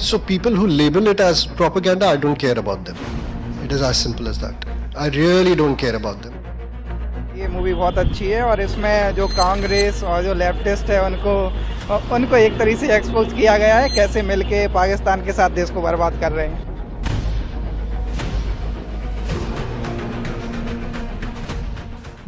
So people who label it as propaganda, I don't care about them. It is as simple as that. I really don't care about them. ये movie बहुत अच्छी है और इसमें जो कांग्रेस और जो लेफ्टिस्ट है उनको एक तरीके से एक्सपोज किया गया है, कैसे मिलके पाकिस्तान के साथ देश को बर्बाद कर रहे हैं।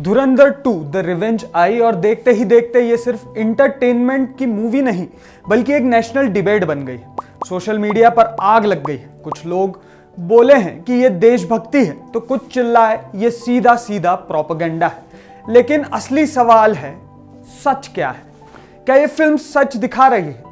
धुरंधर 2 द रिवेंज आई और देखते ही देखते ये सिर्फ इंटरटेनमेंट की मूवी नहीं बल्कि एक नेशनल डिबेट बन गई। सोशल मीडिया पर आग लग गई। कुछ लोग बोले हैं कि ये देशभक्ति है तो कुछ चिल्लाए ये सीधा सीधा प्रोपेगेंडा है। लेकिन असली सवाल है, सच क्या है? क्या ये फिल्म सच दिखा रही है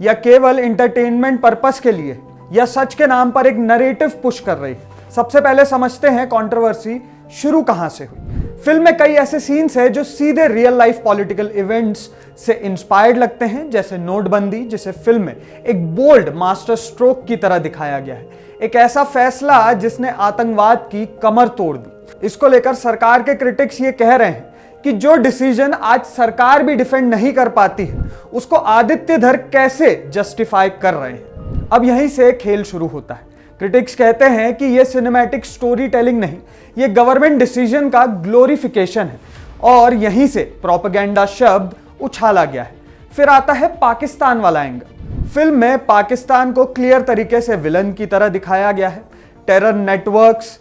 या केवल इंटरटेनमेंट पर्पस के लिए, या सच के नाम पर एक नरेटिव पुश कर रही है? सबसे पहले समझते हैं कंट्रोवर्सी शुरू कहां से हुई। फिल्म में कई ऐसे सीन्स हैं जो सीधे रियल लाइफ पॉलिटिकल इवेंट्स से इंस्पायर्ड लगते हैं, जैसे नोटबंदी, जिसे फिल्म में एक बोल्ड मास्टर स्ट्रोक की तरह दिखाया गया है। एक ऐसा फैसला जिसने आतंकवाद की कमर तोड़ दी। इसको लेकर सरकार के क्रिटिक्स ये कह रहे हैं कि जो डिसीजन आज सरकार भी डिफेंड नहीं कर पाती है उसको आदित्यधर कैसे जस्टिफाई कर रहे हैं। अब यहीं से खेल शुरू होता है। क्रिटिक्स कहते हैं कि यह सिनेमैटिक स्टोरी टेलिंग नहीं, यह गवर्नमेंट डिसीजन का ग्लोरिफिकेशन है और यहीं से प्रोपेगेंडा शब्द उछाला गया है। फिर आता है पाकिस्तान वाला एंगल। फिल्म में पाकिस्तान को क्लियर तरीके से विलन की तरह दिखाया गया है। टेरर नेटवर्क्स,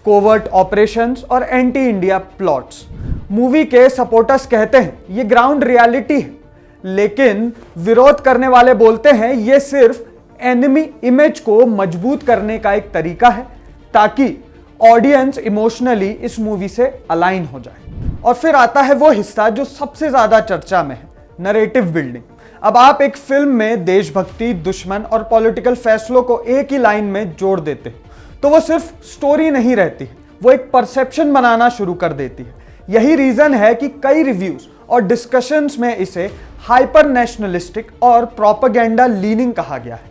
कोवर्ट ऑपरेशंस और एंटी इंडिया प्लॉट्स। मूवी के सपोर्टर्स कहते हैं ये ग्राउंड रियलिटी है, लेकिन विरोध करने वाले बोलते हैं ये सिर्फ एनिमी इमेज को मजबूत करने का एक तरीका है ताकि ऑडियंस इमोशनली इस मूवी से अलाइन हो जाए। और फिर आता है वो हिस्सा जो सबसे ज्यादा चर्चा में है, नरेटिव बिल्डिंग। अब आप एक फिल्म में देशभक्ति, दुश्मन और पॉलिटिकल फैसलों को एक ही लाइन में जोड़ देते हैं तो वो सिर्फ स्टोरी नहीं रहती, वो एक परसेप्शन बनाना शुरू कर देती है। यही रीजन है कि कई रिव्यूज और डिस्कशंस में इसे हाइपर नेशनलिस्टिक और प्रोपेगेंडा लीनिंग कहा गया है।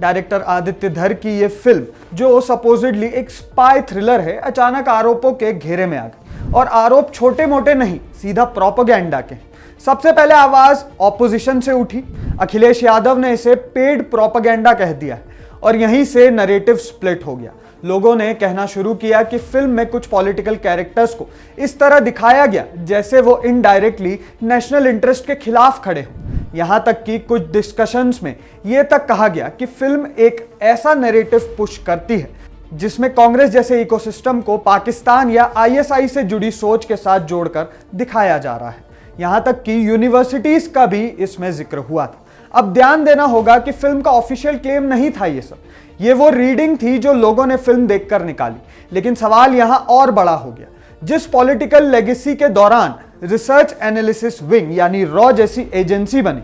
डायरेक्टर आदित्यधर की यह फिल्म जो सपोजिडली एक स्पाई थ्रिलर है, अचानक आरोपों के घेरे में आ गई। और आरोप छोटे मोटे नहीं, सीधा प्रोपेगेंडा के। सबसे पहले आवाज ऑपोजिशन से उठी। अखिलेश यादव ने इसे पेड प्रोपेगेंडा कह दिया और यहीं से नरेटिव स्प्लिट हो गया। लोगों ने कहना शुरू किया कि फिल्म में कुछ पॉलिटिकल कैरेक्टर्स को इस तरह दिखाया गया जैसे वो इनडायरेक्टली नेशनल इंटरेस्ट के खिलाफ खड़े हों। यहां तक कि कुछ डिस्कशंस में यह तक कहा गया कि फिल्म एक ऐसा नैरेटिव पुश करती है जिसमें कांग्रेस जैसे इकोसिस्टम को पाकिस्तान या आईएसआई से जुड़ी सोच के साथ जोड़कर दिखाया जा रहा है। यहां तक कि यूनिवर्सिटीज का भी इसमें जिक्र हुआ था। अब ध्यान देना होगा कि फिल्म का ऑफिशियल क्लेम नहीं था ये सब, ये वो रीडिंग थी जो लोगों ने फिल्म देखकर निकाली। लेकिन सवाल यहां और बड़ा हो गया। जिस पॉलिटिकल लेगेसी के दौरान रिसर्च एनालिसिस विंग यानी रॉ जैसी एजेंसी बनी,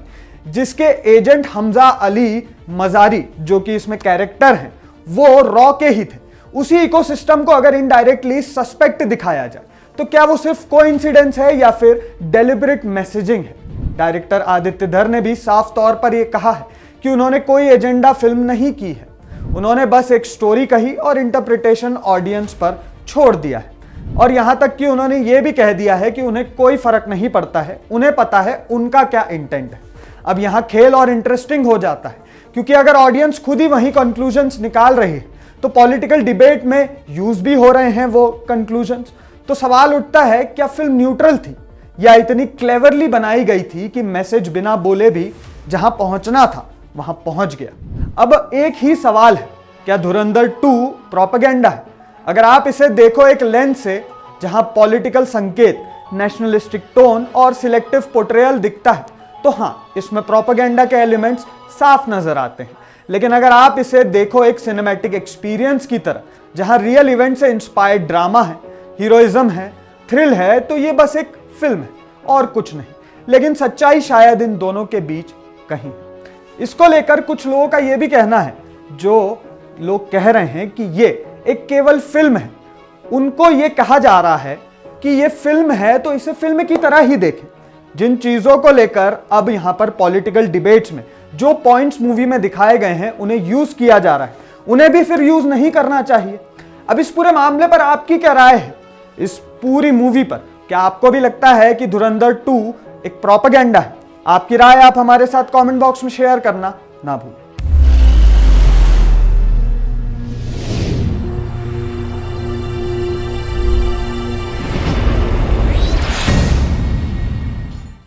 जिसके एजेंट हमजा अली मजारी जो कि इसमें कैरेक्टर हैं वो रॉ के ही थे, उसी इकोसिस्टम को अगर इनडायरेक्टली सस्पेक्ट दिखाया जाए तो क्या वो सिर्फ कोइंसिडेंस है या फिर डेलिबरेट मैसेजिंग है? डायरेक्टर आदित्यधर ने भी साफ तौर पर यह कहा है कि उन्होंने कोई एजेंडा फिल्म नहीं की है, उन्होंने बस एक स्टोरी कही और इंटरप्रिटेशन ऑडियंस पर छोड़ दिया है। और यहां तक कि उन्होंने ये भी कह दिया है कि उन्हें कोई फर्क नहीं पड़ता है, उन्हें पता है उनका क्या इंटेंट है। अब यहां खेल और इंटरेस्टिंग हो जाता है, क्योंकि अगर ऑडियंस खुद ही वही कंक्लूजन्स निकाल रही है तो पॉलिटिकल डिबेट में यूज भी हो रहे हैं वो कंक्लूजन्स। तो सवाल उठता है, क्या फिल्म न्यूट्रल थी या इतनी क्लेवरली बनाई गई थी कि मैसेज बिना बोले भी जहां पहुंचना था वहां पहुंच गया? अब एक ही सवाल है, क्या धुरंधर 2 प्रोपेगेंडा है? अगर आप इसे देखो एक लेंस से जहां पॉलिटिकल संकेत, नेशनलिस्टिक टोन और सिलेक्टिव पोर्ट्रेयल दिखता है तो हां, इसमें प्रोपेगेंडा के एलिमेंट्स साफ नजर आते हैं। लेकिन अगर आप इसे देखो एक सिनेमैटिक एक्सपीरियंस की तरह जहां रियल इवेंट से इंस्पायर्ड ड्रामा है, हीरोइज्म है, थ्रिल है, तो ये बस एक फिल्म है और कुछ नहीं। लेकिन सच्चाई शायद इन दोनों के बीच कहीं है। इसको लेकर कुछ लोगों का यह भी कहना है, जो लोग कह रहे हैं कि ये एक केवल फिल्म है, उनको ये कहा जा रहा है कि ये फिल्म है तो इसे फिल्म की तरह ही देखें। जिन चीजों को लेकर अब यहां पर पॉलिटिकल डिबेट्स में जो पॉइंट्स मूवी में दिखाए गए हैं उन्हें यूज किया जा रहा है, उन्हें भी फिर यूज नहीं करना चाहिए। अब इस पूरे मामले पर आपकी क्या राय है? इस पूरी मूवी पर क्या आपको भी लगता है कि धुरंधर 2 एक प्रोपेगेंडा है? आपकी राय आप हमारे साथ कमेंट बॉक्स में शेयर करना ना भूलें।